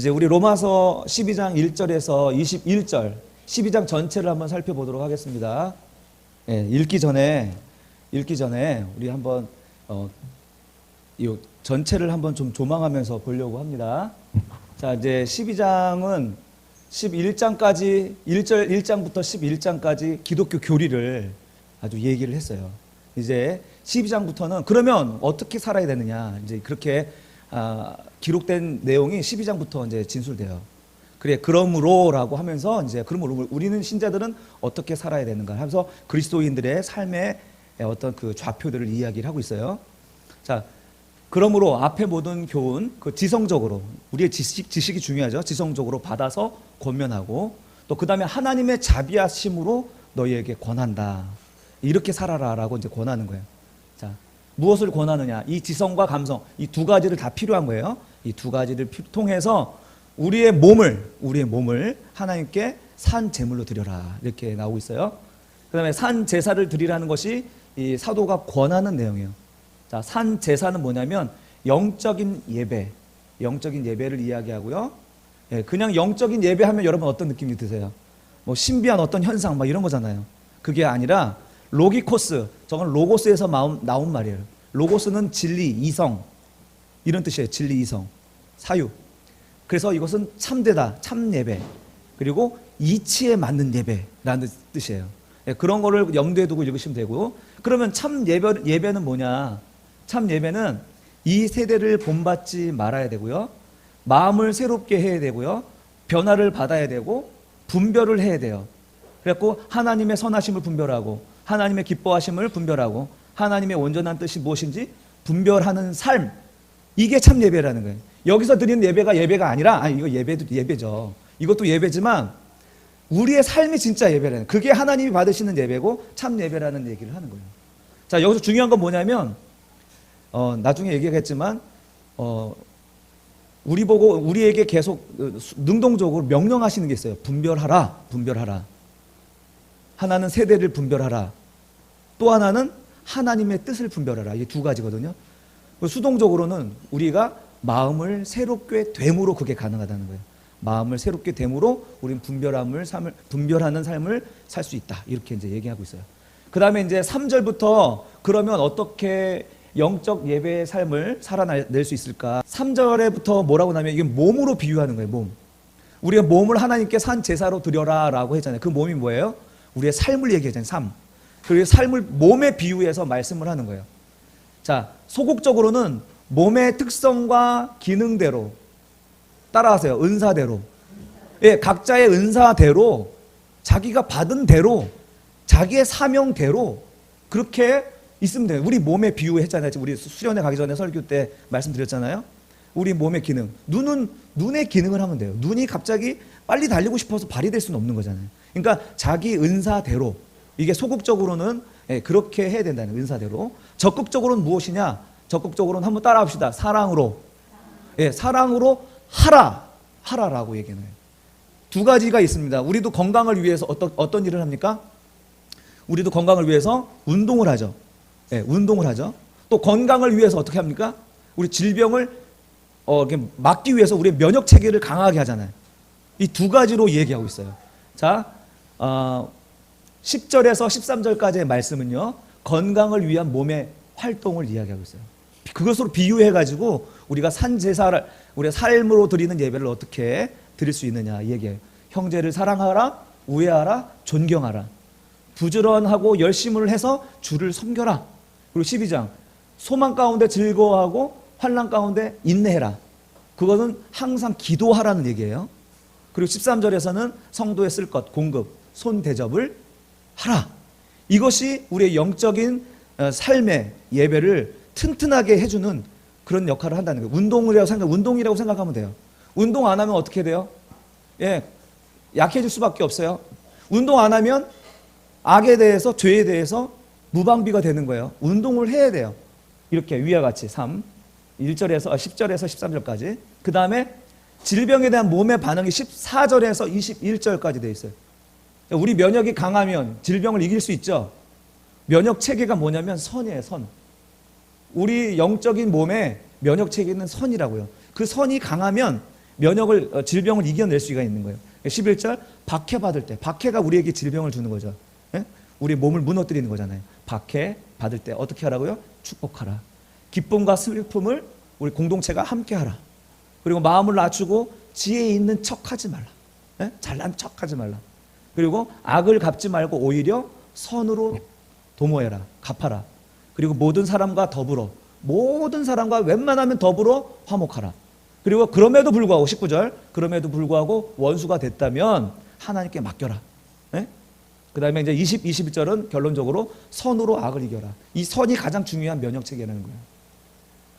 이제 우리 로마서 12장 1절에서 21절 12장 전체를 한번 살펴보도록 하겠습니다. 예, 읽기 전에 우리 한번 이 전체를 한번 좀 조망하면서 보려고 합니다. 자, 이제 12장은 11장까지 1장부터 11장까지 기독교 교리를 아주 얘기를 했어요. 이제 12장부터는 그러면 어떻게 살아야 되느냐, 이제 그렇게 기록된 내용이 12장부터 이제 진술돼요. 그래, 그러므로라고 하면서 이제 그러므로 우리는 신자들은 어떻게 살아야 되는가 하면서 그리스도인들의 삶의 어떤 그 좌표들을 이야기를 하고 있어요. 자, 그러므로 앞에 모든 교훈, 그 지성적으로 우리의 지식이 중요하죠. 지성적으로 받아서 권면하고 또 그 다음에 하나님의 자비하심으로 너희에게 권한다. 이렇게 살아라라고 이제 권하는 거예요. 자, 무엇을 권하느냐? 이 지성과 감성, 이 두 가지를 다 필요한 거예요. 이 두 가지를 통해서 우리의 몸을 하나님께 산 제물로 드려라. 이렇게 나오고 있어요. 그 다음에 산 제사를 드리라는 것이 이 사도가 권하는 내용이에요. 자, 산 제사는 뭐냐면 영적인 예배를 이야기하고요. 예, 그냥 영적인 예배하면 여러분 어떤 느낌이 드세요? 뭐 신비한 어떤 현상 막 이런 거잖아요. 그게 아니라 로기코스, 저건 로고스에서 나온 말이에요. 로고스는 진리, 이성 이런 뜻이에요. 진리, 이성, 사유. 그래서 이것은 참되다, 참 예배, 그리고 이치에 맞는 예배라는 뜻이에요. 예, 그런 거를 염두에 두고 읽으시면 되고, 그러면 참 예배는 뭐냐? 참 예배는 이 세대를 본받지 말아야 되고요, 마음을 새롭게 해야 되고요, 변화를 받아야 되고, 분별을 해야 돼요. 그래갖고 하나님의 선하심을 분별하고, 하나님의 기뻐하심을 분별하고, 하나님의 온전한 뜻이 무엇인지 분별하는 삶, 이게 참 예배라는 거예요. 여기서 드리는 예배가 아니라, 이거 예배도 예배죠. 이것도 예배지만 우리의 삶이 진짜 예배라는, 그게 하나님이 받으시는 예배고 참 예배라는 얘기를 하는 거예요. 자, 여기서 중요한 건 뭐냐면 나중에 얘기하겠지만 우리에게 계속 능동적으로 명령하시는 게 있어요. 분별하라. 하나는 세대를 분별하라. 또 하나는 하나님의 뜻을 분별하라. 이게 두 가지거든요. 수동적으로는 우리가 마음을 새롭게 됨으로 그게 가능하다는 거예요. 마음을 새롭게 됨으로 우리는 분별하는 삶을 살 수 있다. 이렇게 이제 얘기하고 있어요. 그 다음에 이제 3절부터 그러면 어떻게 영적 예배의 삶을 살아낼 수 있을까? 3절에부터 뭐라고 하냐면 이게 몸으로 비유하는 거예요. 몸. 우리가 몸을 하나님께 산 제사로 드려라 라고 했잖아요. 그 몸이 뭐예요? 우리의 삶을 얘기하잖아요. 삶. 그리고 삶을 몸에 비유해서 말씀을 하는 거예요. 자, 소극적으로는 몸의 특성과 기능대로, 따라하세요. 은사대로. 예, 각자의 은사대로, 자기가 받은 대로, 자기의 사명대로 그렇게 있으면 돼요. 우리 몸에 비유했잖아요. 우리 수련회 가기 전에 설교 때 말씀드렸잖아요. 우리 몸의 기능. 눈의 기능을 하면 돼요. 눈이 갑자기 빨리 달리고 싶어서 발휘될 수는 없는 거잖아요. 그러니까 자기 은사대로, 이게 소극적으로는 그렇게 해야 된다는 은사대로. 적극적으로는 무엇이냐? 적극적으로는 한번 따라 합시다. 사랑으로. 예, 사랑으로 하라라고 얘기해요. 두 가지가 있습니다. 우리도 건강을 위해서 어떤 일을 합니까? 우리도 건강을 위해서 운동을 하죠. 예, 운동을 하죠. 또 건강을 위해서 어떻게 합니까? 우리 질병을 막기 위해서 우리의 면역 체계를 강하게 하잖아요. 이 두 가지로 얘기하고 있어요. 자, 10절에서 13절까지의 말씀은요, 건강을 위한 몸의 활동을 이야기하고 있어요. 그것으로 비유해가지고 우리가 산 제사를, 우리가 삶으로 드리는 예배를 어떻게 드릴 수 있느냐 얘기해요. 형제를 사랑하라, 우애하라, 존경하라. 부지런하고 열심을 해서 주를 섬겨라. 그리고 12장, 소망 가운데 즐거워하고 환난 가운데 인내해라. 그것은 항상 기도하라는 얘기예요. 그리고 13절에서는 성도의 쓸 것, 공급, 손 대접을 하라. 이것이 우리의 영적인 삶의 예배를 튼튼하게 해주는 그런 역할을 한다는 거예요. 운동이라고 생각하면 돼요. 운동 안 하면 어떻게 돼요? 예, 약해질 수밖에 없어요. 운동 안 하면 악에 대해서, 죄에 대해서 무방비가 되는 거예요. 운동을 해야 돼요. 이렇게 위와 같이 10절에서 13절까지. 그 다음에 질병에 대한 몸의 반응이 14절에서 21절까지 되어 있어요. 우리 면역이 강하면 질병을 이길 수 있죠. 면역 체계가 뭐냐면 선이에요. 선. 우리 영적인 몸에 면역 체계는 선이라고요. 그 선이 강하면 면역을 질병을 이겨낼 수가 있는 거예요. 11절 박해 받을 때, 박해가 우리에게 질병을 주는 거죠. 예? 우리 몸을 무너뜨리는 거잖아요. 박해 받을 때 어떻게 하라고요? 축복하라. 기쁨과 슬픔을 우리 공동체가 함께 하라. 그리고 마음을 낮추고 지혜 있는 척하지 말라. 예? 잘난 척하지 말라. 그리고 악을 갚지 말고 오히려 선으로 도모해라. 갚아라. 그리고 모든 사람과 더불어, 모든 사람과 웬만하면 더불어 화목하라. 그리고 그럼에도 불구하고 19절 그럼에도 불구하고 원수가 됐다면 하나님께 맡겨라. 예? 그 다음에 이제 20, 21절은 결론적으로 선으로 악을 이겨라. 이 선이 가장 중요한 면역체계라는 거예요.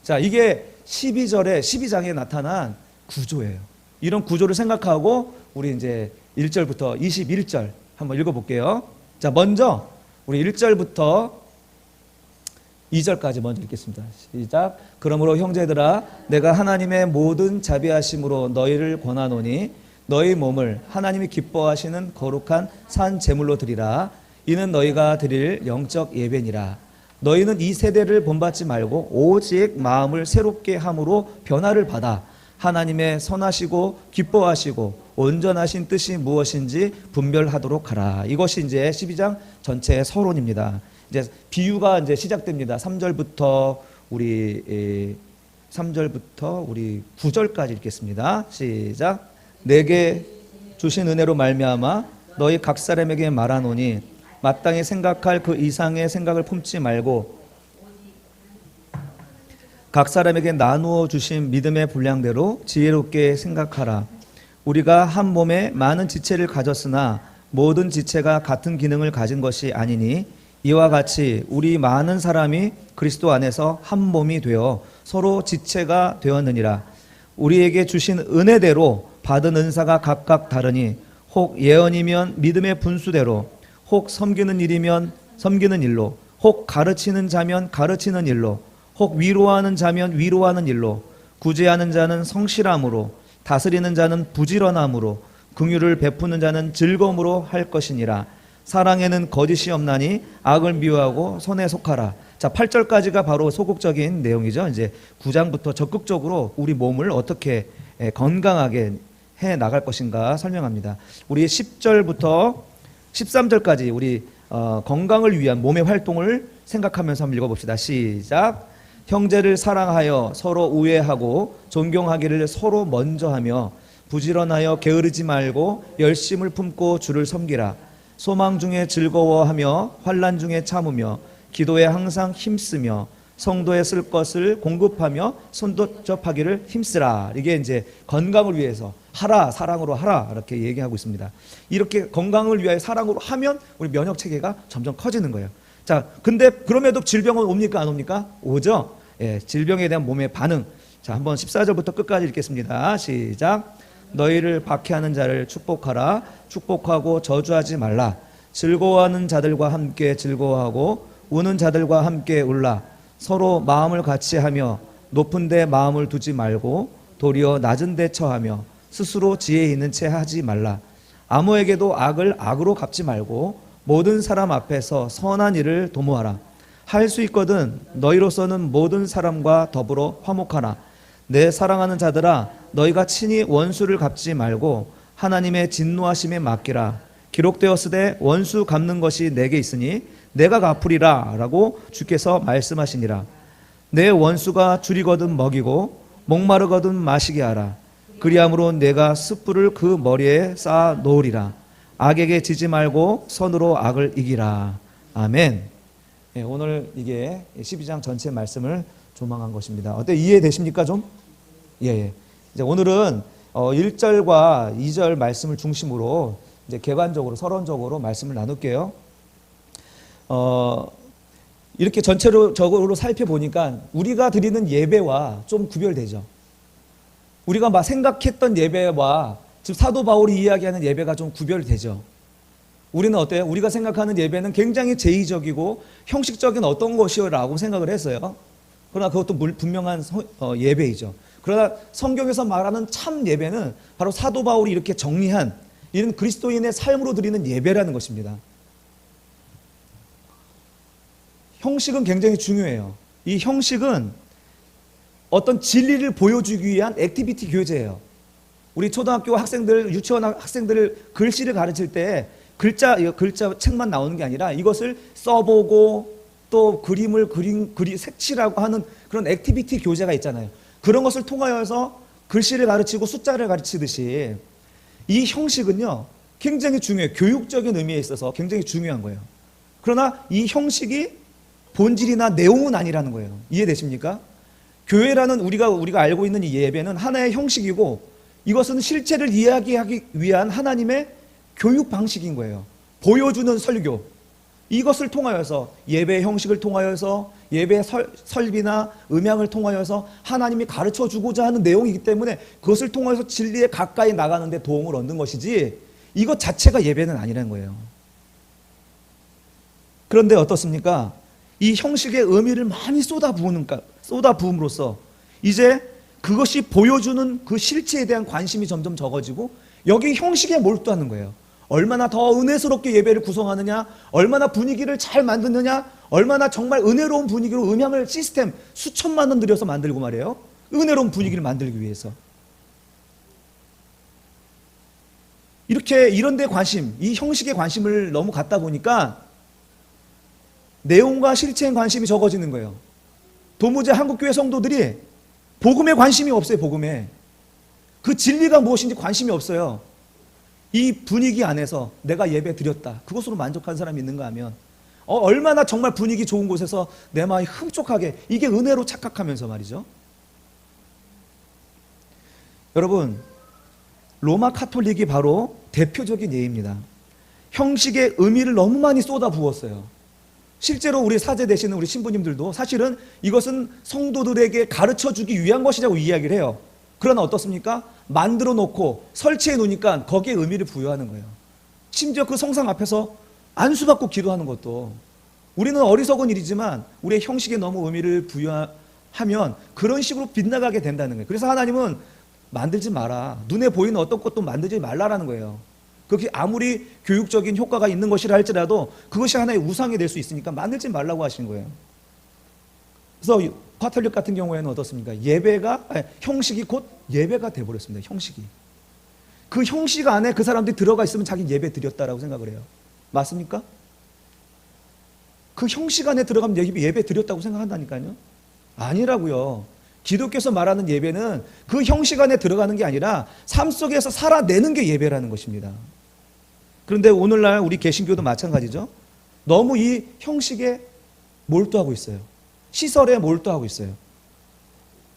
자, 이게 12장에 나타난 구조예요. 이런 구조를 생각하고 우리 이제 1절부터 21절 한번 읽어볼게요. 자, 먼저 우리 1절부터 2절까지 먼저 읽겠습니다. 시작. 그러므로 형제들아, 내가 하나님의 모든 자비하심으로 너희를 권하노니 너희 몸을 하나님이 기뻐하시는 거룩한 산 제물로 드리라. 이는 너희가 드릴 영적 예배니라. 너희는 이 세대를 본받지 말고 오직 마음을 새롭게 함으로 변화를 받아 하나님의 선하시고 기뻐하시고 온전하신 뜻이 무엇인지 분별하도록 하라. 이것이 이제 12장 전체의 서론입니다. 이제 비유가 이제 시작됩니다. 3절부터 우리 9절까지 읽겠습니다. 시작. 내게 주신 은혜로 말미암아 너희 각 사람에게 말하노니 마땅히 생각할 그 이상의 생각을 품지 말고 각 사람에게 나누어 주신 믿음의 분량대로 지혜롭게 생각하라. 우리가 한 몸에 많은 지체를 가졌으나 모든 지체가 같은 기능을 가진 것이 아니니 이와 같이 우리 많은 사람이 그리스도 안에서 한 몸이 되어 서로 지체가 되었느니라. 우리에게 주신 은혜대로 받은 은사가 각각 다르니 혹 예언이면 믿음의 분수대로, 혹 섬기는 일이면 섬기는 일로, 혹 가르치는 자면 가르치는 일로, 혹 위로하는 자면 위로하는 일로, 구제하는 자는 성실함으로, 다스리는 자는 부지런함으로, 긍휼을 베푸는 자는 즐거움으로 할 것이니라. 사랑에는 거짓이 없나니 악을 미워하고 선에 속하라. 자, 8절까지가 바로 소극적인 내용이죠. 이제 9장부터 적극적으로 우리 몸을 어떻게 건강하게 해 나갈 것인가 설명합니다. 우리 10절부터 13절까지 우리 건강을 위한 몸의 활동을 생각하면서 한번 읽어봅시다. 시작. 형제를 사랑하여 서로 우애하고 존경하기를 서로 먼저 하며 부지런하여 게으르지 말고 열심을 품고 주를 섬기라. 소망 중에 즐거워하며 환난 중에 참으며 기도에 항상 힘쓰며 성도에 쓸 것을 공급하며 손도접하기를 힘쓰라. 이게 이제 건강을 위해서 하라, 사랑으로 하라 이렇게 얘기하고 있습니다. 이렇게 건강을 위하여 사랑으로 하면 우리 면역 체계가 점점 커지는 거예요. 자, 근데 그럼에도 질병은 옵니까 안 옵니까? 오죠. 예, 질병에 대한 몸의 반응. 자, 한번 14절부터 끝까지 읽겠습니다. 시작. 너희를 박해하는 자를 축복하라. 축복하고 저주하지 말라. 즐거워하는 자들과 함께 즐거워하고 우는 자들과 함께 울라. 서로 마음을 같이 하며 높은 데 마음을 두지 말고 도리어 낮은 데 처하며 스스로 지혜 있는 채 하지 말라. 아무에게도 악을 악으로 갚지 말고 모든 사람 앞에서 선한 일을 도모하라. 할 수 있거든 너희로서는 모든 사람과 더불어 화목하라. 내 사랑하는 자들아, 너희가 친히 원수를 갚지 말고 하나님의 진노하심에 맡기라. 기록되었으되 원수 갚는 것이 내게 있으니 내가 갚으리라 라고 주께서 말씀하시니라. 내 원수가 줄이거든 먹이고 목마르거든 마시게 하라. 그리함으로 내가 숯불을 그 머리에 쌓아 놓으리라. 악에게 지지 말고 선으로 악을 이기라. 아멘. 예, 오늘 이게 12장 전체 말씀을 조망한 것입니다. 어때, 이해되십니까 좀? 예. 이제 오늘은 1절과 2절 말씀을 중심으로 이제 개관적으로 서론적으로 말씀을 나눌게요. 이렇게 전체적으로 살펴보니까 우리가 드리는 예배와 좀 구별되죠. 우리가 막 생각했던 예배와 지금 사도 바울이 이야기하는 예배가 좀 구별되죠. 우리는 어때요? 우리가 생각하는 예배는 굉장히 제의적이고 형식적인 어떤 것이라고 생각을 했어요. 그러나 그것도 분명한 예배이죠. 그러나 성경에서 말하는 참 예배는 바로 사도 바울이 이렇게 정리한 이런 그리스도인의 삶으로 드리는 예배라는 것입니다. 형식은 굉장히 중요해요. 이 형식은 어떤 진리를 보여주기 위한 액티비티 교제예요. 우리 초등학교 학생들, 유치원 학생들 글씨를 가르칠 때 글자 책만 나오는 게 아니라 이것을 써보고 또 그림을 색칠하고 하는 그런 액티비티 교재가 있잖아요. 그런 것을 통하여서 글씨를 가르치고 숫자를 가르치듯이 이 형식은요, 굉장히 중요해요. 교육적인 의미에 있어서 굉장히 중요한 거예요. 그러나 이 형식이 본질이나 내용은 아니라는 거예요. 이해되십니까? 교회라는 우리가 알고 있는 이 예배는 하나의 형식이고 이것은 실체를 이야기하기 위한 하나님의 교육 방식인 거예요. 보여주는 설교. 이것을 통하여서 예배의 형식을 통하여서 예배의 설비나 음향을 통하여서 하나님이 가르쳐 주고자 하는 내용이기 때문에 그것을 통해서 진리에 가까이 나가는 데 도움을 얻는 것이지 이것 자체가 예배는 아니라는 거예요. 그런데 어떻습니까? 이 형식의 의미를 많이 쏟아부음으로써 이제 그것이 보여주는 그 실체에 대한 관심이 점점 적어지고 여기 형식에 몰두하는 거예요. 얼마나 더 은혜스럽게 예배를 구성하느냐, 얼마나 분위기를 잘 만드느냐, 얼마나 정말 은혜로운 분위기로 음향을 시스템 수천만 원 들여서 만들고 말이에요. 은혜로운 분위기를 만들기 위해서. 이렇게 이런 데 관심, 이 형식에 관심을 너무 갖다 보니까 내용과 실체에 관심이 적어지는 거예요. 도무지 한국교회 성도들이 복음에 관심이 없어요. 복음에. 그 진리가 무엇인지 관심이 없어요. 이 분위기 안에서 내가 예배 드렸다, 그것으로 만족한 사람이 있는가 하면 얼마나 정말 분위기 좋은 곳에서 내 마음이 흡족하게, 이게 은혜로 착각하면서 말이죠. 여러분, 로마 카톨릭이 바로 대표적인 예입니다. 형식의 의미를 너무 많이 쏟아부었어요. 실제로 우리 사제 되시는 우리 신부님들도 사실은 이것은 성도들에게 가르쳐주기 위한 것이라고 이야기를 해요. 그러나 어떻습니까? 만들어 놓고 설치해 놓으니까 거기에 의미를 부여하는 거예요. 심지어 그 성상 앞에서 안수받고 기도하는 것도, 우리는 어리석은 일이지만 우리의 형식에 너무 의미를 부여하면 그런 식으로 빗나가게 된다는 거예요. 그래서 하나님은 만들지 마라, 눈에 보이는 어떤 것도 만들지 말라라는 거예요. 그게 아무리 교육적인 효과가 있는 것이라 할지라도 그것이 하나의 우상이 될 수 있으니까 만들지 말라고 하신 거예요. 그래서 카톨릭 같은 경우에는 어떻습니까? 형식이 곧 예배가 돼버렸습니다. 형식이. 그 형식 안에 그 사람들이 들어가 있으면 자기 예배 드렸다라고 생각을 해요. 맞습니까? 그 형식 안에 들어가면 예배 드렸다고 생각한다니까요. 아니라고요. 기독교에서 말하는 예배는 그 형식 안에 들어가는 게 아니라 삶 속에서 살아내는 게 예배라는 것입니다. 그런데 오늘날 우리 개신교도 마찬가지죠. 너무 이 형식에 몰두하고 있어요. 시설에 몰두하고 있어요.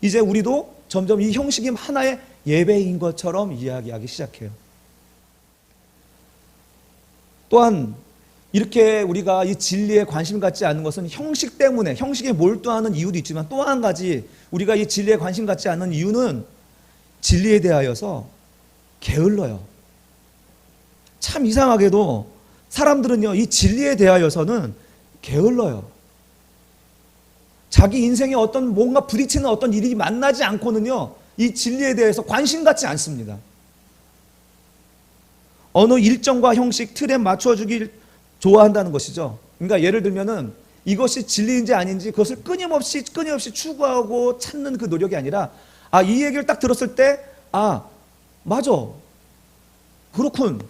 이제 우리도 점점 이 형식이 하나의 예배인 것처럼 이야기하기 시작해요. 또한 이렇게 우리가 이 진리에 관심 갖지 않는 것은 형식 때문에, 형식에 몰두하는 이유도 있지만 또 한 가지 우리가 이 진리에 관심 갖지 않는 이유는 진리에 대하여서 게을러요. 참 이상하게도 사람들은요, 이 진리에 대하여서는 게을러요. 자기 인생에 어떤 뭔가 부딪히는 어떤 일이 만나지 않고는요, 이 진리에 대해서 관심 갖지 않습니다. 어느 일정과 형식, 틀에 맞춰주길 좋아한다는 것이죠. 그러니까 예를 들면은 이것이 진리인지 아닌지 그것을 끊임없이 추구하고 찾는 그 노력이 아니라, 이 얘기를 딱 들었을 때, 맞아, 그렇군,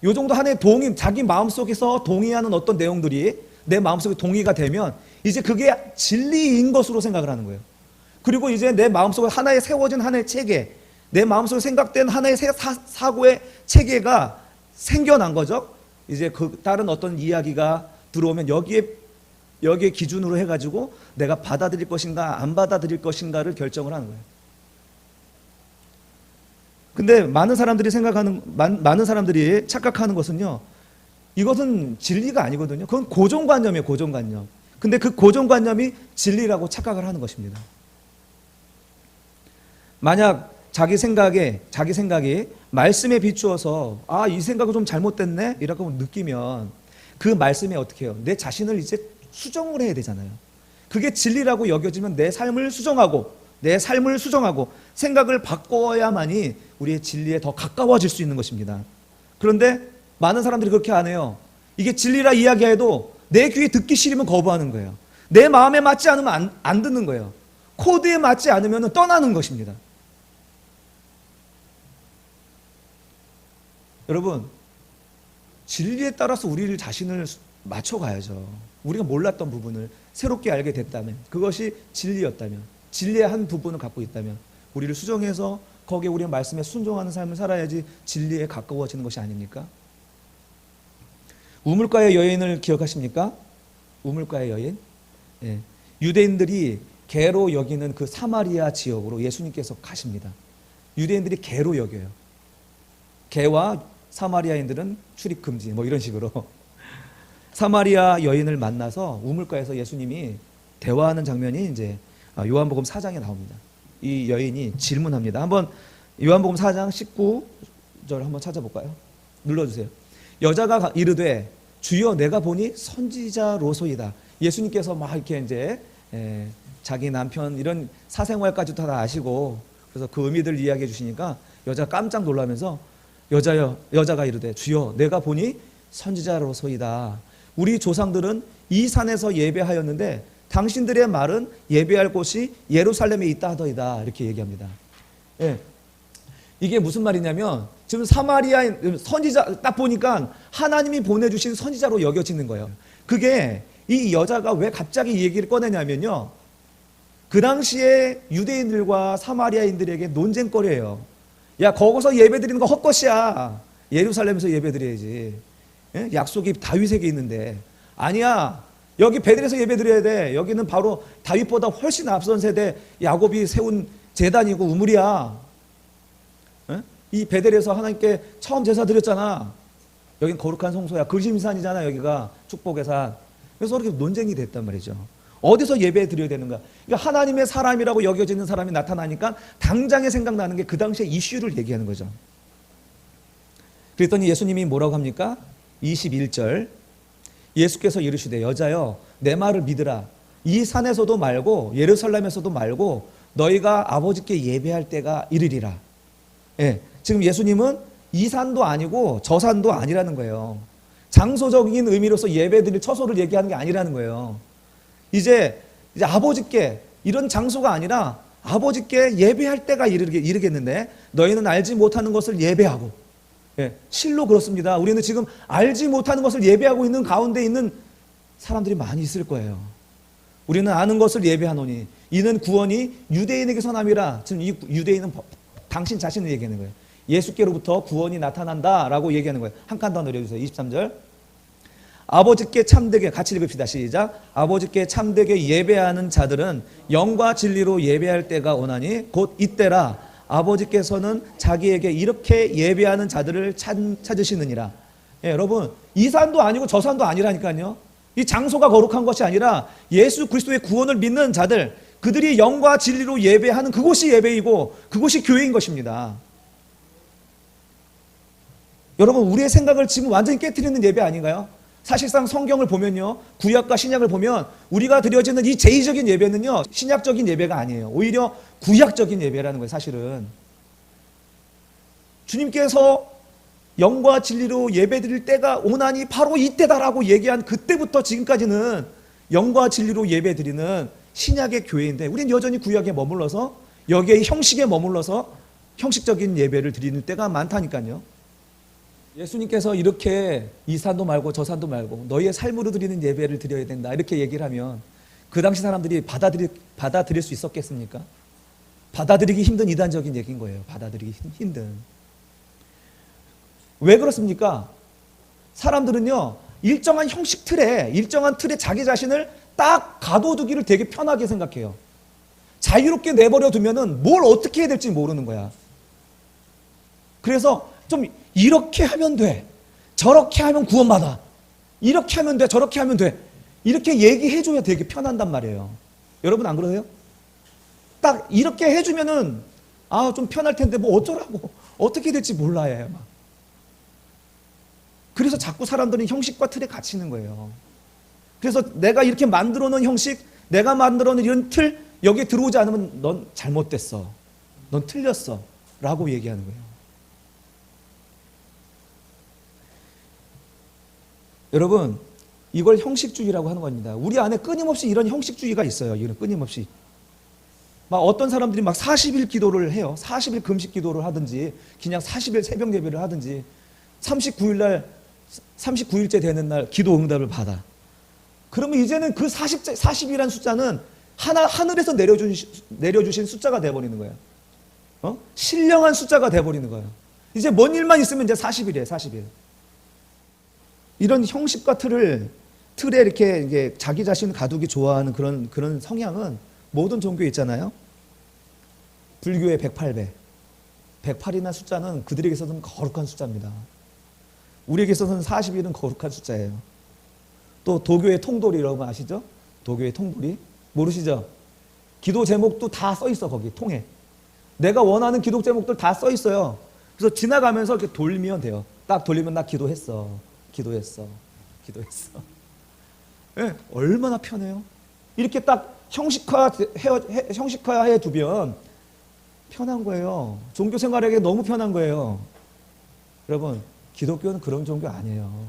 요 정도 하나의 자기 마음속에서 동의하는 어떤 내용들이 내 마음속에 동의가 되면 이제 그게 진리인 것으로 생각을 하는 거예요. 그리고 이제 내 마음속에 하나의 세워진 하나의 체계, 내 마음속에 생각된 하나의 사고의 체계가 생겨난 거죠. 이제 그 다른 어떤 이야기가 들어오면 여기에 기준으로 해가지고 내가 받아들일 것인가 안 받아들일 것인가를 결정을 하는 거예요. 근데 많은 사람들이 착각하는 것은요, 이것은 진리가 아니거든요. 그건 고정관념이에요. 고정관념. 근데 그 고정관념이 진리라고 착각을 하는 것입니다. 만약 자기 생각이 말씀에 비추어서 이 생각은 좀 잘못됐네 이라고 느끼면 그 말씀에 어떻게 해요? 내 자신을 이제 수정을 해야 되잖아요. 그게 진리라고 여겨지면 내 삶을 수정하고 생각을 바꿔야만이 우리의 진리에 더 가까워질 수 있는 것입니다. 그런데 많은 사람들이 그렇게 안 해요. 이게 진리라 이야기해도 내 귀에 듣기 싫으면 거부하는 거예요. 내 마음에 맞지 않으면 안 듣는 거예요. 코드에 맞지 않으면 떠나는 것입니다. 여러분, 진리에 따라서 우리를 자신을 맞춰가야죠. 우리가 몰랐던 부분을 새롭게 알게 됐다면, 그것이 진리였다면, 진리의 한 부분을 갖고 있다면 우리를 수정해서 거기에 우리의 말씀에 순종하는 삶을 살아야지 진리에 가까워지는 것이 아닙니까? 우물가의 여인을 기억하십니까? 우물가의 여인. 예. 유대인들이 개로 여기는 그 사마리아 지역으로 예수님께서 가십니다. 유대인들이 개로 여겨요. 개와 사마리아인들은 출입 금지, 뭐 이런 식으로. 사마리아 여인을 만나서 우물가에서 예수님이 대화하는 장면이 이제 요한복음 4장에 나옵니다. 이 여인이 질문합니다. 한번 요한복음 4장 19절 한번 찾아볼까요? 눌러주세요. 여자가 이르되 주여 내가 보니 선지자로소이다. 예수님께서 막 이렇게 이제 자기 남편 이런 사생활까지도 다 아시고 그래서 그 의미들 이야기해 주시니까 여자가 깜짝 놀라면서 여자가 이르되 주여 내가 보니 선지자로소이다. 우리 조상들은 이 산에서 예배하였는데 당신들의 말은 예배할 곳이 예루살렘에 있다 하더이다. 이렇게 얘기합니다. 예. 이게 무슨 말이냐면 지금 사마리아 선지자 딱 보니까 하나님이 보내주신 선지자로 여겨지는 거예요. 그게 이 여자가 왜 갑자기 이 얘기를 꺼내냐면요, 그 당시에 유대인들과 사마리아인들에게 논쟁거리예요. 야, 거기서 예배드리는 거 헛것이야. 예루살렘에서 예배드려야지. 예? 약속이 다윗에게 있는데. 아니야, 여기 베들에서 예배드려야 돼. 여기는 바로 다윗보다 훨씬 앞선 세대 야곱이 세운 제단이고 우물이야. 예? 이 베델에서 하나님께 처음 제사 드렸잖아. 여긴 거룩한 성소야. 그심산이잖아. 여기가 축복의 산. 그래서 이렇게 논쟁이 됐단 말이죠. 어디서 예배 드려야 되는가? 그러니까 하나님의 사람이라고 여겨지는 사람이 나타나니까 당장에 생각나는 게 그 당시의 이슈를 얘기하는 거죠. 그랬더니 예수님이 뭐라고 합니까? 21절 예수께서 이르시되 여자여 내 말을 믿으라. 이 산에서도 말고 예루살렘에서도 말고 너희가 아버지께 예배할 때가 이르리라. 예, 지금 예수님은 이 산도 아니고 저 산도 아니라는 거예요. 장소적인 의미로서 예배드릴 처소를 얘기하는 게 아니라는 거예요. 이제 아버지께 이런 장소가 아니라 아버지께 예배할 때가 이르겠는데 너희는 알지 못하는 것을 예배하고. 예, 실로 그렇습니다. 우리는 지금 알지 못하는 것을 예배하고 있는 가운데 있는 사람들이 많이 있을 거예요. 우리는 아는 것을 예배하노니 이는 구원이 유대인에게서 남이라. 지금 이 유대인은 당신 자신을 얘기하는 거예요. 예수께로부터 구원이 나타난다라고 얘기하는 거예요. 한 칸 더 내려주세요. 23절. 아버지께 참되게, 같이 읽읍시다. 시작. 아버지께 참되게 예배하는 자들은 영과 진리로 예배할 때가 오나니 곧 이때라. 아버지께서는 자기에게 이렇게 예배하는 자들을 찾으시느니라. 예, 여러분, 이 산도 아니고 저 산도 아니라니까요. 이 장소가 거룩한 것이 아니라 예수 그리스도의 구원을 믿는 자들, 그들이 영과 진리로 예배하는 그곳이 예배이고 그곳이 교회인 것입니다. 여러분, 우리의 생각을 지금 완전히 깨트리는 예배 아닌가요? 사실상 성경을 보면요, 구약과 신약을 보면 우리가 드려지는 이 제의적인 예배는요, 신약적인 예배가 아니에요. 오히려 구약적인 예배라는 거예요. 사실은 주님께서 영과 진리로 예배드릴 때가 오나니 바로 이때다라고 얘기한 그때부터 지금까지는 영과 진리로 예배드리는 신약의 교회인데 우리는 여전히 구약에 머물러서 여기에 형식에 머물러서 형식적인 예배를 드리는 때가 많다니까요. 예수님께서 이렇게 이 산도 말고 저 산도 말고 너희의 삶으로 드리는 예배를 드려야 된다 이렇게 얘기를 하면 그 당시 사람들이 받아들일 수 있었겠습니까? 받아들이기 힘든 이단적인 얘기인 거예요. 받아들이기 힘든. 왜 그렇습니까? 사람들은요, 일정한 형식 틀에, 일정한 틀에 자기 자신을 딱 가둬두기를 되게 편하게 생각해요. 자유롭게 내버려 두면은 뭘 어떻게 해야 될지 모르는 거야. 그래서 좀 이렇게 하면 돼. 저렇게 하면 구원받아. 이렇게 하면 돼. 저렇게 하면 돼. 이렇게 얘기해줘야 되게 편한단 말이에요. 여러분 안 그러세요? 딱 이렇게 해주면은 좀 편할 텐데 뭐 어쩌라고. 어떻게 될지 몰라요. 막. 그래서 자꾸 사람들은 형식과 틀에 갇히는 거예요. 그래서 내가 이렇게 만들어 놓은 형식, 내가 만들어 놓은 이런 틀, 여기에 들어오지 않으면 넌 잘못됐어. 넌 틀렸어. 라고 얘기하는 거예요. 여러분, 이걸 형식주의라고 하는 겁니다. 우리 안에 끊임없이 이런 형식주의가 있어요. 이런 끊임없이. 막 어떤 사람들이 막 40일 기도를 해요. 40일 금식 기도를 하든지, 그냥 40일 새벽 예배를 하든지. 39일 날 39일째 되는 날 기도 응답을 받아. 그러면 이제는 그 40이라는 숫자는 하늘에서 내려주신 숫자가 돼버리는 거예요. 신령한 숫자가 돼버리는 거예요. 이제 뭔 일만 있으면 이제 40일이에요. 40일. 이런 형식과 틀에 이렇게 자기 자신 가두기 좋아하는 그런 성향은 모든 종교에 있잖아요. 불교의 108배. 108이나 숫자는 그들에게서는 거룩한 숫자입니다. 우리에게서는 40일은 거룩한 숫자예요. 또 도교의 통돌이 여러분 아시죠? 도교의 통돌이 모르시죠? 기도 제목도 다 써 있어. 거기 통에 내가 원하는 기도 제목들 다 써 있어요. 그래서 지나가면서 이렇게 돌리면 돼요. 딱 돌리면 나 기도했어. 네, 얼마나 편해요. 이렇게 딱 형식화해 두면 편한 거예요. 종교 생활에게 너무 편한 거예요. 여러분, 기독교는 그런 종교 아니에요.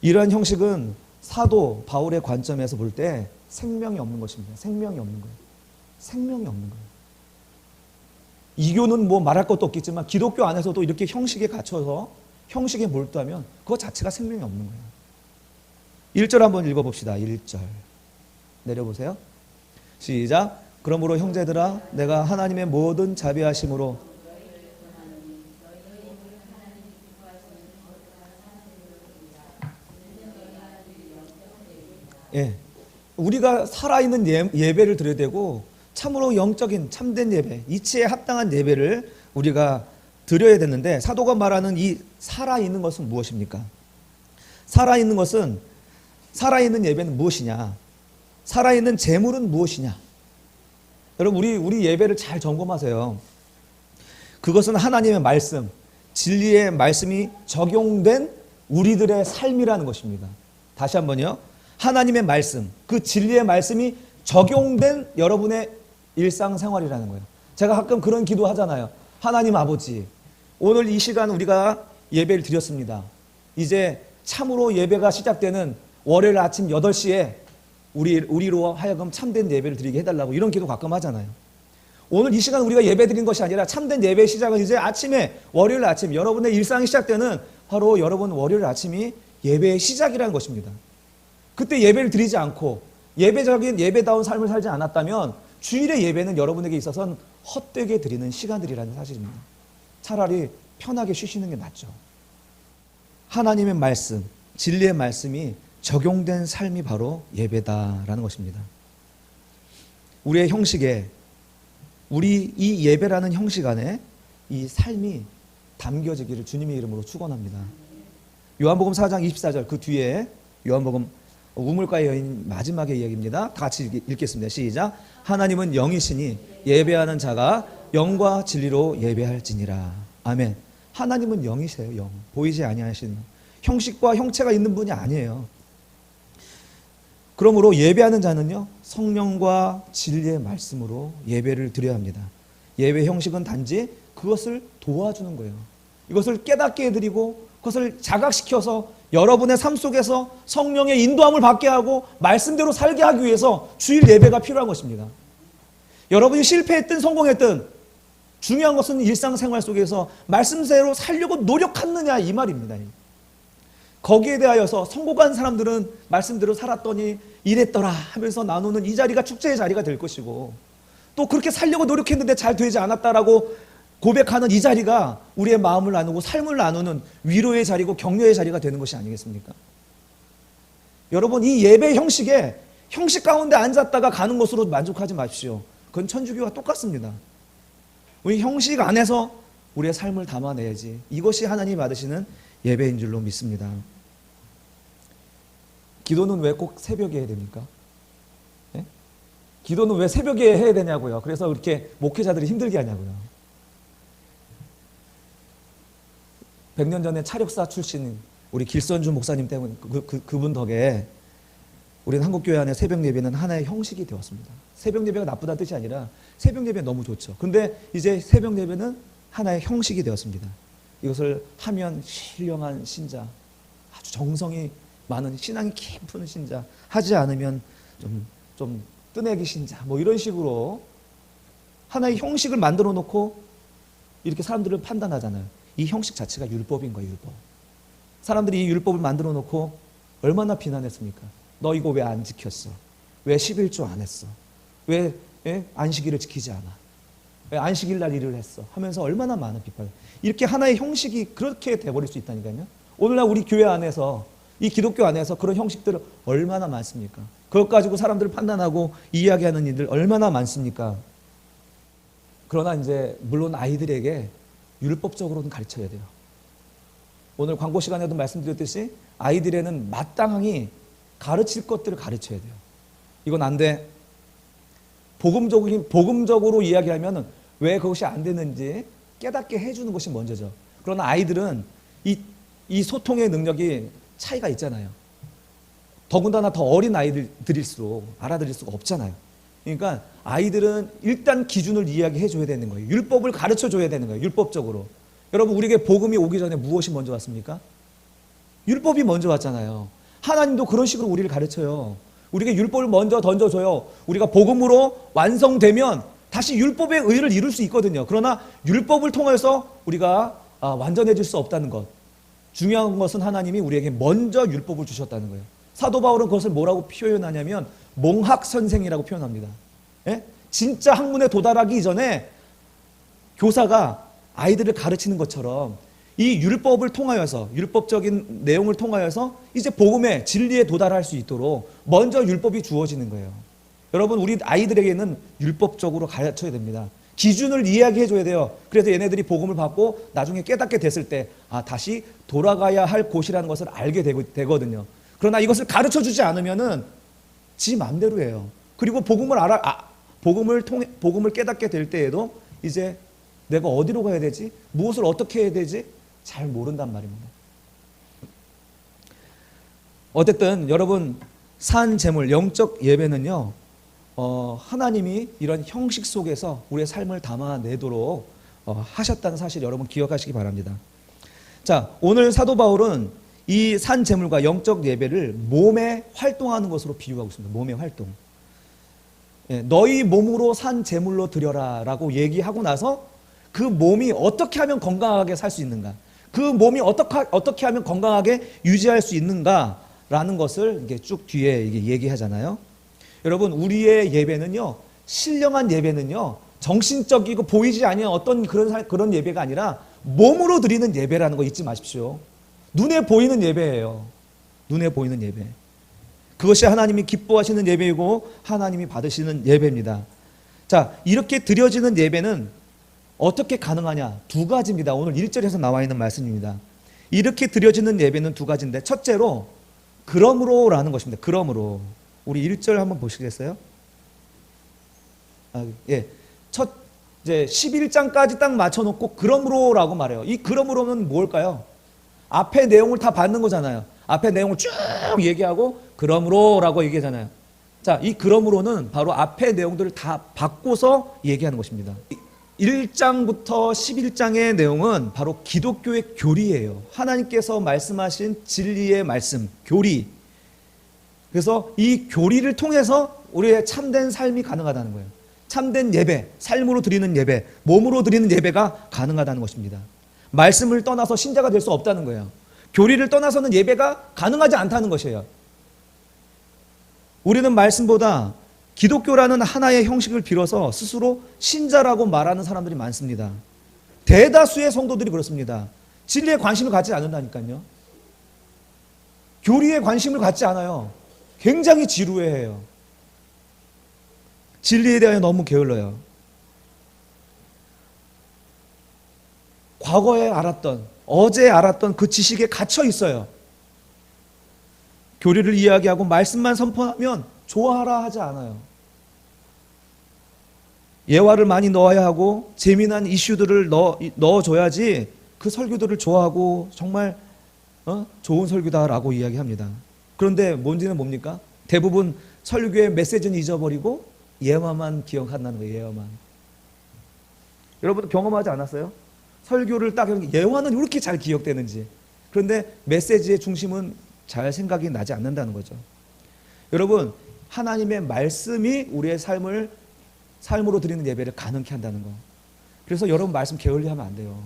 이러한 형식은 사도 바울의 관점에서 볼 때 생명이 없는 것입니다. 생명이 없는 거예요. 이교는 뭐 말할 것도 없겠지만 기독교 안에서도 이렇게 형식에 갇혀서 형식에 몰두하면 그것 자체가 생명이 없는 거예요. 1절 한번 읽어봅시다. 1절 내려보세요. 시작. 그러므로 형제들아 내가 하나님의 모든 자비하심으로 우리가 살아있는 예배를 드려야 되고 참으로 영적인 참된 예배, 이치에 합당한 예배를 우리가 드려야 되는데 사도가 말하는 이 살아있는 것은 무엇입니까? 살아있는 예배는 무엇이냐? 살아있는 재물은 무엇이냐? 여러분 우리 예배를 잘 점검하세요. 그것은 하나님의 말씀, 진리의 말씀이 적용된 우리들의 삶이라는 것입니다. 다시 한번요. 하나님의 말씀, 그 진리의 말씀이 적용된 여러분의 일상생활이라는 거예요. 제가 가끔 그런 기도 하잖아요. 하나님 아버지, 오늘 이 시간 우리가 예배를 드렸습니다. 이제 참으로 예배가 시작되는 월요일 아침 8시에 우리로 하여금 참된 예배를 드리게 해달라고 이런 기도 가끔 하잖아요. 오늘 이 시간 우리가 예배 드린 것이 아니라 참된 예배의 시작은 이제 아침에 월요일 아침 여러분의 일상이 시작되는 바로 여러분 월요일 아침이 예배의 시작이라는 것입니다. 그때 예배를 드리지 않고 예배적인 예배다운 삶을 살지 않았다면 주일의 예배는 여러분에게 있어서는 헛되게 드리는 시간들이라는 사실입니다. 차라리 편하게 쉬시는 게 낫죠. 하나님의 말씀, 진리의 말씀이 적용된 삶이 바로 예배다라는 것입니다. 우리의 형식에 우리 이 예배라는 형식 안에 이 삶이 담겨지기를 주님의 이름으로 축원합니다. 요한복음 4장 24절 그 뒤에 요한복음 우물가의 여인 마지막의 이야기입니다. 다 같이 읽겠습니다. 시작. 하나님은 영이시니 예배하는 자가 영과 진리로 예배할지니라. 아멘. 하나님은 영이세요. 영. 보이지 아니하시는 형식과 형체가 있는 분이 아니에요. 그러므로 예배하는 자는요 성령과 진리의 말씀으로 예배를 드려야 합니다. 예배 형식은 단지 그것을 도와주는 거예요. 이것을 깨닫게 해드리고 그것을 자각시켜서 여러분의 삶 속에서 성령의 인도함을 받게 하고 말씀대로 살게 하기 위해서 주일 예배가 필요한 것입니다. 여러분이 실패했든 성공했든 중요한 것은 일상생활 속에서 말씀대로 살려고 노력하느냐 이 말입니다. 거기에 대하여서 성공한 사람들은 말씀대로 살았더니 이랬더라 하면서 나누는 이 자리가 축제의 자리가 될 것이고 또 그렇게 살려고 노력했는데 잘 되지 않았다라고 고백하는 이 자리가 우리의 마음을 나누고 삶을 나누는 위로의 자리고 격려의 자리가 되는 것이 아니겠습니까? 여러분 이 예배 형식에 형식 가운데 앉았다가 가는 것으로 만족하지 마십시오. 그건 천주교와 똑같습니다. 우리 형식 안에서 우리의 삶을 담아내야지 이것이 하나님이 받으시는 예배인 줄로 믿습니다. 기도는 왜 꼭 새벽에 해야 됩니까? 예? 기도는 왜 새벽에 해야 되냐고요. 그래서 이렇게 목회자들이 힘들게 하냐고요. 100년 전에 차력사 출신 우리 길선주 목사님 때문에 그분 덕에 우리는 한국교회 안에 새벽 예배는 하나의 형식이 되었습니다. 새벽 예배가 나쁘다는 뜻이 아니라 새벽 예배 너무 좋죠. 근데 이제 새벽 예배는 하나의 형식이 되었습니다. 이것을 하면 신령한 신자, 아주 정성이 많은 신앙이 깊은 신자, 하지 않으면 좀 뜨내기 신자, 뭐 이런 식으로 하나의 형식을 만들어 놓고 이렇게 사람들을 판단하잖아요. 이 형식 자체가 율법인 거예요. 율법. 사람들이 이 율법을 만들어 놓고 얼마나 비난했습니까? 너 이거 왜 안 지켰어? 왜 11조 안 했어? 왜 안식일을 지키지 않아? 왜 안식일 날 일을 했어? 하면서 얼마나 많은 비판을. 이렇게 하나의 형식이 그렇게 돼버릴 수 있다니까요. 오늘날 우리 교회 안에서, 이 기독교 안에서 그런 형식들 얼마나 많습니까? 그것 가지고 사람들을 판단하고 이야기하는 일들 얼마나 많습니까? 그러나 이제 물론 아이들에게 율법적으로는 가르쳐야 돼요. 오늘 광고 시간에도 말씀드렸듯이 아이들에는 마땅히 가르칠 것들을 가르쳐야 돼요. 이건 안 돼. 복음적으로 이야기하면 왜 그것이 안 되는지 깨닫게 해주는 것이 먼저죠. 그러나 아이들은 이 소통의 능력이 차이가 있잖아요. 더군다나 더 어린 아이들일수록 알아들을 수가 없잖아요. 그러니까 아이들은 일단 기준을 이야기해 줘야 되는 거예요. 율법을 가르쳐 줘야 되는 거예요. 율법적으로. 여러분, 우리에게 복음이 오기 전에 무엇이 먼저 왔습니까? 율법이 먼저 왔잖아요. 하나님도 그런 식으로 우리를 가르쳐요. 우리에게 율법을 먼저 던져줘요. 우리가 복음으로 완성되면 다시 율법의 의를 이룰 수 있거든요. 그러나 율법을 통해서 우리가 완전해질 수 없다는 것. 중요한 것은 하나님이 우리에게 먼저 율법을 주셨다는 거예요. 사도 바울은 그것을 뭐라고 표현하냐면 몽학선생이라고 표현합니다. 예? 진짜 학문에 도달하기 이전에 교사가 아이들을 가르치는 것처럼 이 율법을 통하여서, 율법적인 내용을 통하여서 이제 복음의 진리에 도달할 수 있도록 먼저 율법이 주어지는 거예요. 여러분, 우리 아이들에게는 율법적으로 가르쳐야 됩니다. 기준을 이야기해 줘야 돼요. 그래서 얘네들이 복음을 받고 나중에 깨닫게 됐을 때 다시 돌아가야 할 곳이라는 것을 알게 되거든요. 그러나 이것을 가르쳐 주지 않으면은 지 맘대로 해요. 그리고 복음을 깨닫게 될 때에도 이제 내가 어디로 가야 되지? 무엇을 어떻게 해야 되지? 잘 모른단 말입니다. 어쨌든 여러분, 산 제물, 영적 예배는요, 하나님이 이런 형식 속에서 우리의 삶을 담아내도록 하셨다는 사실 여러분 기억하시기 바랍니다. 자, 오늘 사도 바울은 이 산 제물과 영적 예배를 몸에 활동하는 것으로 비유하고 있습니다. 몸의 활동. 예, 너희 몸으로 산 제물로 드려라 라고 얘기하고 나서 그 몸이 어떻게 하면 건강하게 살 수 있는가, 그 몸이 어떻게 하면 건강하게 유지할 수 있는가 라는 것을 이게 쭉 뒤에 이게 얘기하잖아요. 여러분, 우리의 예배는요, 신령한 예배는요, 정신적이고 보이지 아니한 어떤 그런 예배가 아니라 몸으로 드리는 예배라는 거 잊지 마십시오. 눈에 보이는 예배예요. 눈에 보이는 예배. 그것이 하나님이 기뻐하시는 예배이고 하나님이 받으시는 예배입니다. 자, 이렇게 드려지는 예배는 어떻게 가능하냐? 두 가지입니다. 오늘 1절에서 나와 있는 말씀입니다. 이렇게 드려지는 예배는 두 가지인데, 첫째로 그러므로라는 것입니다. 그러므로. 우리 1절 한번 보시겠어요? 이제 11장까지 딱 맞춰놓고 그러므로라고 말해요. 이 그러므로는 뭘까요? 앞에 내용을 다 받는 거잖아요. 앞에 내용을 쭉 얘기하고 그러므로라고 얘기하잖아요. 자, 이 그러므로는 바로 앞에 내용들을 다 바꿔서 얘기하는 것입니다. 1장부터 11장의 내용은 바로 기독교의 교리예요. 하나님께서 말씀하신 진리의 말씀, 교리. 그래서 이 교리를 통해서 우리의 참된 삶이 가능하다는 거예요. 참된 예배, 삶으로 드리는 예배, 몸으로 드리는 예배가 가능하다는 것입니다. 말씀을 떠나서 신자가 될 수 없다는 거예요. 교리를 떠나서는 예배가 가능하지 않다는 것이에요. 우리는 말씀보다 기독교라는 하나의 형식을 빌어서 스스로 신자라고 말하는 사람들이 많습니다. 대다수의 성도들이 그렇습니다. 진리에 관심을 갖지 않는다니까요. 교리에 관심을 갖지 않아요. 굉장히 지루해해요. 진리에 대하여 너무 게을러요. 과거에 알았던, 어제 알았던 그 지식에 갇혀 있어요. 교리를 이야기하고 말씀만 선포하면 좋아하라 하지 않아요. 예화를 많이 넣어야 하고 재미난 이슈들을 넣어줘야지 그 설교들을 좋아하고 정말 좋은 설교다라고 이야기합니다. 그런데 뭔지는 뭡니까? 대부분 설교의 메시지는 잊어버리고 예화만 기억한다는 거예요. 예화만. 여러분 경험하지 않았어요? 설교를 딱 예화는 이렇게 잘 기억되는지. 그런데 메시지의 중심은 잘 생각이 나지 않는다는 거죠. 여러분, 하나님의 말씀이 우리의 삶으로 드리는 예배를 가능케 한다는 거. 그래서 여러분 말씀 게을리하면 안 돼요.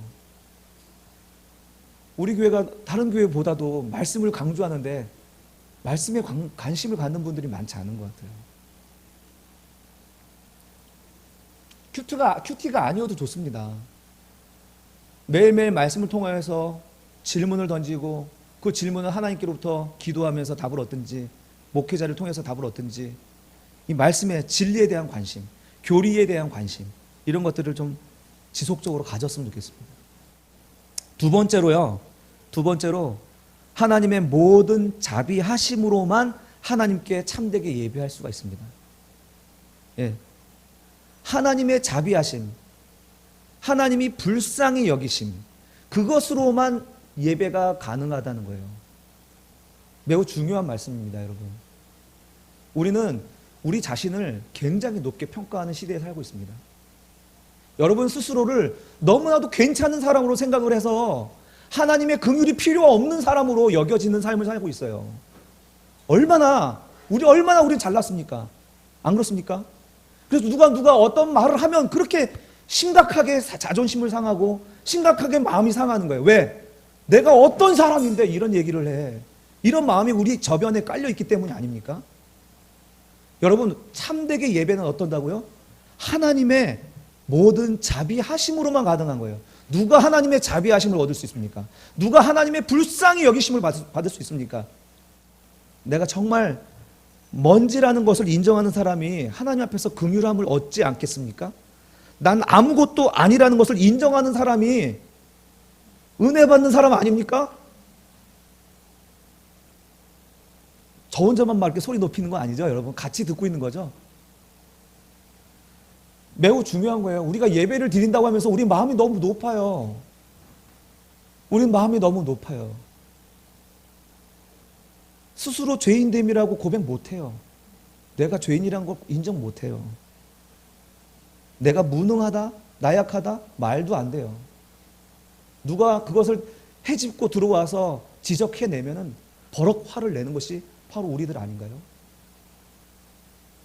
우리 교회가 다른 교회보다도 말씀을 강조하는데 말씀에 관심을 갖는 분들이 많지 않은 것 같아요. 큐티가 아니어도 좋습니다. 매일매일 말씀을 통하여서 질문을 던지고 그 질문을 하나님께로부터 기도하면서 답을 얻든지 목회자를 통해서 답을 얻든지 이 말씀의 진리에 대한 관심, 교리에 대한 관심 이런 것들을 좀 지속적으로 가졌으면 좋겠습니다. 두 번째로 하나님의 모든 자비하심으로만 하나님께 참되게 예배할 수가 있습니다. 예. 하나님의 자비하심, 하나님이 불쌍히 여기심, 그것으로만 예배가 가능하다는 거예요. 매우 중요한 말씀입니다, 여러분. 우리는 우리 자신을 굉장히 높게 평가하는 시대에 살고 있습니다. 여러분 스스로를 너무나도 괜찮은 사람으로 생각을 해서 하나님의 긍휼이 필요 없는 사람으로 여겨지는 삶을 살고 있어요. 얼마나 우리 잘났습니까? 안 그렇습니까? 그래서 누가 어떤 말을 하면 그렇게 심각하게 자존심을 상하고 심각하게 마음이 상하는 거예요. 왜? 내가 어떤 사람인데 이런 얘기를 해. 이런 마음이 우리 저변에 깔려 있기 때문이 아닙니까? 여러분 참되게 예배는 어떤다고요? 하나님의 모든 자비하심으로만 가능한 거예요. 누가 하나님의 자비하심을 얻을 수 있습니까? 누가 하나님의 불쌍히 여기심을 받을 수 있습니까? 내가 정말 먼지라는 것을 인정하는 사람이 하나님 앞에서 긍휼함을 얻지 않겠습니까? 난 아무것도 아니라는 것을 인정하는 사람이 은혜 받는 사람 아닙니까? 저 혼자만 막 이렇게 소리 높이는 거 아니죠? 여러분 같이 듣고 있는 거죠? 매우 중요한 거예요. 우리가 예배를 드린다고 하면서 우리 마음이 너무 높아요. 우리 마음이 너무 높아요. 스스로 죄인됨이라고 고백 못해요. 내가 죄인이란 걸 인정 못해요. 내가 무능하다, 나약하다 말도 안 돼요. 누가 그것을 헤집고 들어와서 지적해내면은 버럭 화를 내는 것이 바로 우리들 아닌가요?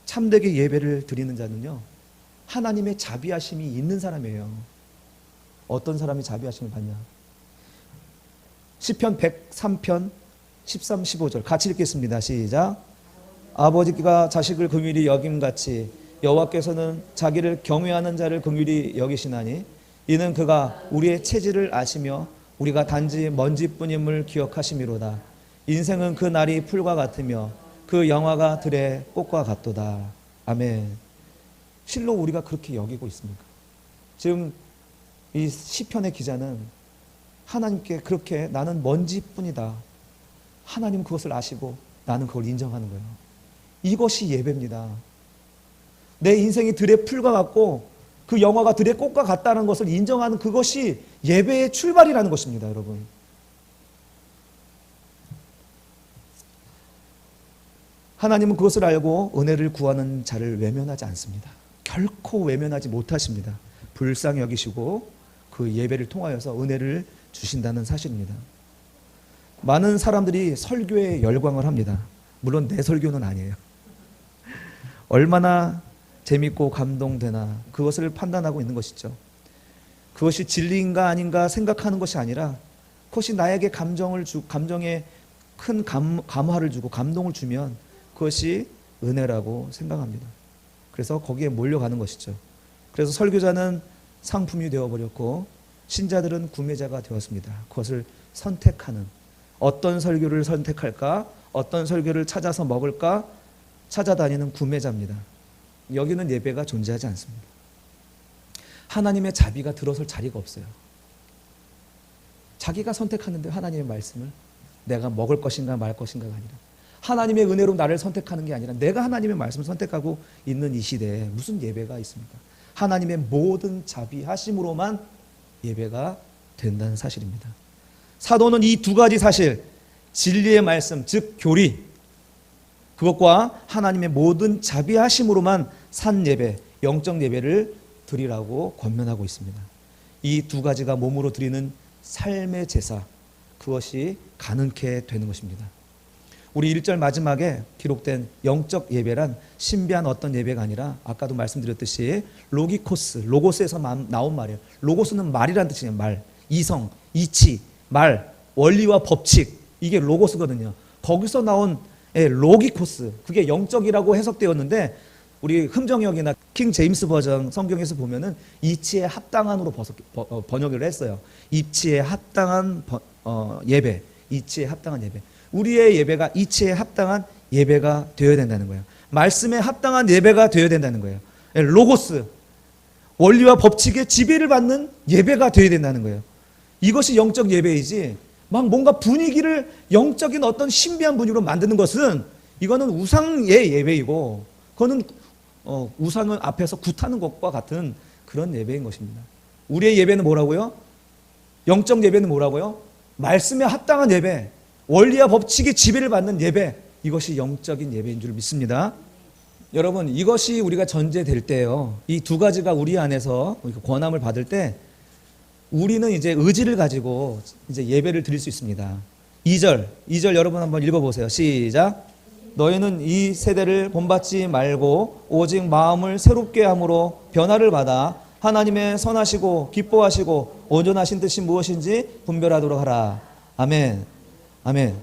참되게 예배를 드리는 자는요 하나님의 자비하심이 있는 사람이에요. 어떤 사람이 자비하심을 받냐? 시편 103편 13, 15절 같이 읽겠습니다. 시작. 아버지가 자식을 긍휼히 여김같이 여호와께서는 자기를 경외하는 자를 긍휼히 여기시나니 이는 그가 우리의 체질을 아시며 우리가 단지 먼지뿐임을 기억하심이로다. 인생은 그 날이 풀과 같으며 그 영화가 들의 꽃과 같도다. 아멘. 실로 우리가 그렇게 여기고 있습니까? 지금 이 시편의 기자는 하나님께 그렇게 나는 먼지뿐이다. 하나님 그것을 아시고 나는 그걸 인정하는 거예요. 이것이 예배입니다. 내 인생이 들의 풀과 같고 그 영화가 들의 꽃과 같다는 것을 인정하는 그것이 예배의 출발이라는 것입니다, 여러분. 하나님은 그것을 알고 은혜를 구하는 자를 외면하지 않습니다. 결코 외면하지 못하십니다. 불쌍히 여기시고 그 예배를 통하여서 은혜를 주신다는 사실입니다. 많은 사람들이 설교에 열광을 합니다. 물론 내 설교는 아니에요. 얼마나 재밌고 감동되나 그것을 판단하고 있는 것이죠. 그것이 진리인가 아닌가 생각하는 것이 아니라 그것이 나에게 감정에 큰 감화를 주고 감동을 주면 그것이 은혜라고 생각합니다. 그래서 거기에 몰려가는 것이죠. 그래서 설교자는 상품이 되어버렸고 신자들은 구매자가 되었습니다. 그것을 선택하는, 어떤 설교를 선택할까, 어떤 설교를 찾아서 먹을까 찾아다니는 구매자입니다. 여기는 예배가 존재하지 않습니다. 하나님의 자비가 들어설 자리가 없어요. 자기가 선택하는데 하나님의 말씀을 내가 먹을 것인가 말 것인가가 아니라 하나님의 은혜로 나를 선택하는 게 아니라 내가 하나님의 말씀을 선택하고 있는 이 시대에 무슨 예배가 있습니까? 하나님의 모든 자비하심으로만 예배가 된다는 사실입니다. 사도는 이 두 가지 사실, 진리의 말씀, 즉 교리, 그것과 하나님의 모든 자비하심으로만 산 예배, 영적 예배를 드리라고 권면하고 있습니다. 이 두 가지가 몸으로 드리는 삶의 제사, 그것이 가능케 되는 것입니다. 우리 1절 마지막에 기록된 영적 예배란 신비한 어떤 예배가 아니라 아까도 말씀드렸듯이 로고스에서 나온 말이에요. 로고스는 말이라는 뜻이에요. 말, 이성, 이치, 말, 원리와 법칙, 이게 로고스거든요. 거기서 나온 로기코스, 그게 영적이라고 해석되었는데 우리 흠정역이나 킹 제임스 버전 성경에서 보면은 이치에 합당한으로 번역을 했어요. 이치에 합당한 예배, 이치에 합당한 예배. 우리의 예배가 이치에 합당한 예배가 되어야 된다는 거예요. 말씀에 합당한 예배가 되어야 된다는 거예요. 로고스, 원리와 법칙의 지배를 받는 예배가 되어야 된다는 거예요. 이것이 영적 예배이지 막 뭔가 분위기를 영적인 어떤 신비한 분위기로 만드는 것은 이거는 우상의 예배이고 그거는 우상을 앞에서 굿하는 것과 같은 그런 예배인 것입니다. 우리의 예배는 뭐라고요? 영적 예배는 뭐라고요? 말씀에 합당한 예배, 원리와 법칙의 지배를 받는 예배, 이것이 영적인 예배인 줄 믿습니다. 여러분, 이것이 우리가 전제될 때요, 이 두 가지가 우리 안에서 권함을 받을 때 우리는 이제 의지를 가지고 이제 예배를 드릴 수 있습니다. 2절 여러분 한번 읽어보세요. 시작. 너희는 이 세대를 본받지 말고 오직 마음을 새롭게 함으로 변화를 받아 하나님의 선하시고 기뻐하시고 온전하신 뜻이 무엇인지 분별하도록 하라. 아멘. 아멘.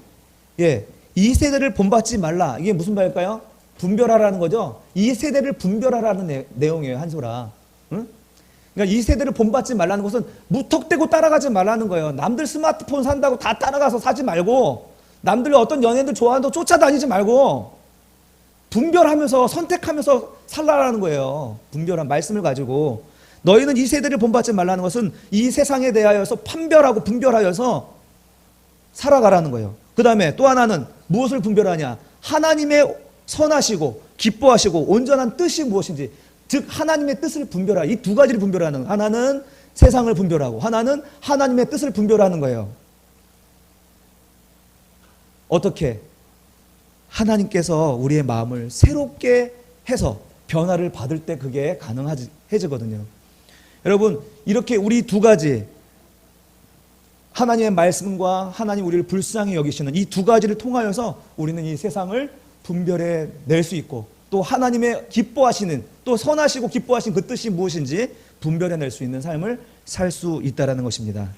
예, 이 세대를 본받지 말라. 이게 무슨 말일까요? 분별하라는 거죠. 이 세대를 분별하라는 내용이에요. 한소라. 응? 그러니까 이 세대를 본받지 말라는 것은 무턱대고 따라가지 말라는 거예요. 남들 스마트폰 산다고 다 따라가서 사지 말고, 남들 어떤 연예인들 좋아한다고 쫓아다니지 말고 분별하면서 선택하면서 살라라는 거예요. 분별한 말씀을 가지고 너희는 이 세대를 본받지 말라는 것은 이 세상에 대하여서 판별하고 분별하여서 살아가라는 거예요. 그 다음에 또 하나는 무엇을 분별하냐? 하나님의 선하시고 기뻐하시고 온전한 뜻이 무엇인지, 즉 하나님의 뜻을 분별하라. 이 두 가지를 분별하는, 하나는 세상을 분별하고 하나는 하나님의 뜻을 분별하는 거예요. 어떻게? 하나님께서 우리의 마음을 새롭게 해서 변화를 받을 때 그게 가능해지거든요. 여러분, 이렇게 우리 두 가지, 하나님의 말씀과 하나님 우리를 불쌍히 여기시는 이 두 가지를 통하여서 우리는 이 세상을 분별해 낼 수 있고, 또 하나님의 기뻐하시는, 또 선하시고 기뻐하신 그 뜻이 무엇인지 분별해 낼 수 있는 삶을 살 수 있다는 것입니다.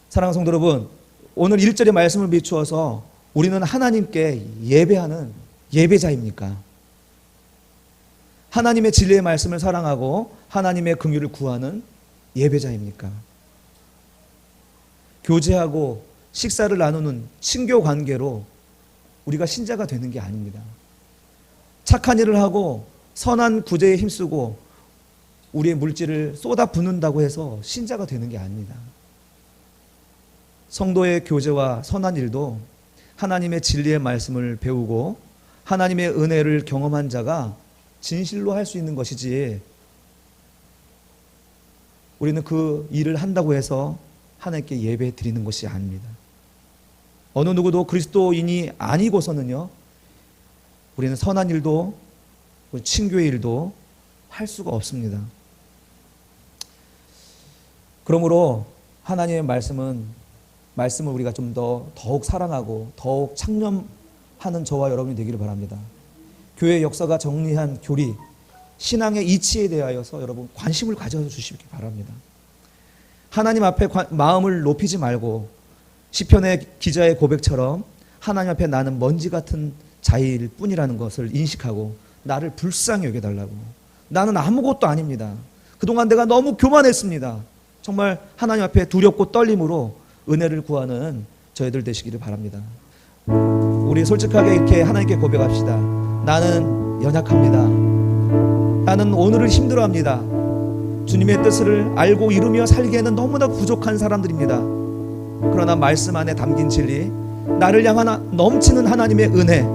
사랑하는 성도 여러분, 오늘 1절의 말씀을 비추어서 우리는 하나님께 예배하는 예배자입니까? 하나님의 진리의 말씀을 사랑하고 하나님의 긍휼을 구하는 예배자입니까? 교제하고 식사를 나누는 친교 관계로 우리가 신자가 되는 게 아닙니다. 착한 일을 하고 선한 구제에 힘쓰고 우리의 물질을 쏟아 붓는다고 해서 신자가 되는 게 아닙니다. 성도의 교제와 선한 일도 하나님의 진리의 말씀을 배우고 하나님의 은혜를 경험한 자가 진실로 할 수 있는 것이지, 우리는 그 일을 한다고 해서 하나님께 예배 드리는 것이 아닙니다. 어느 누구도 그리스도인이 아니고서는요, 우리는 선한 일도 친교의 일도 할 수가 없습니다. 그러므로 하나님의 말씀을 우리가 좀 더욱 사랑하고 더욱 창념하는 저와 여러분이 되기를 바랍니다. 교회 역사가 정리한 교리, 신앙의 이치에 대하여서 여러분 관심을 가져주시기 바랍니다. 하나님 앞에 마음을 높이지 말고 시편의 기자의 고백처럼 하나님 앞에 나는 먼지 같은 자일 뿐이라는 것을 인식하고 나를 불쌍히 여겨달라고. 나는 아무것도 아닙니다. 그동안 내가 너무 교만했습니다. 정말 하나님 앞에 두렵고 떨림으로 은혜를 구하는 저희들 되시기를 바랍니다. 우리 솔직하게 이렇게 하나님께 고백합시다. 나는 연약합니다. 나는 오늘을 힘들어합니다. 주님의 뜻을 알고 이루며 살기에는 너무나 부족한 사람들입니다. 그러나 말씀 안에 담긴 진리, 나를 향한 넘치는 하나님의 은혜,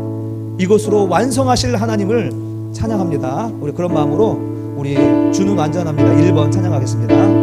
이곳으로 완성하실 하나님을 찬양합니다. 우리 그런 마음으로 우리 주는 완전합니다. 1번 찬양하겠습니다.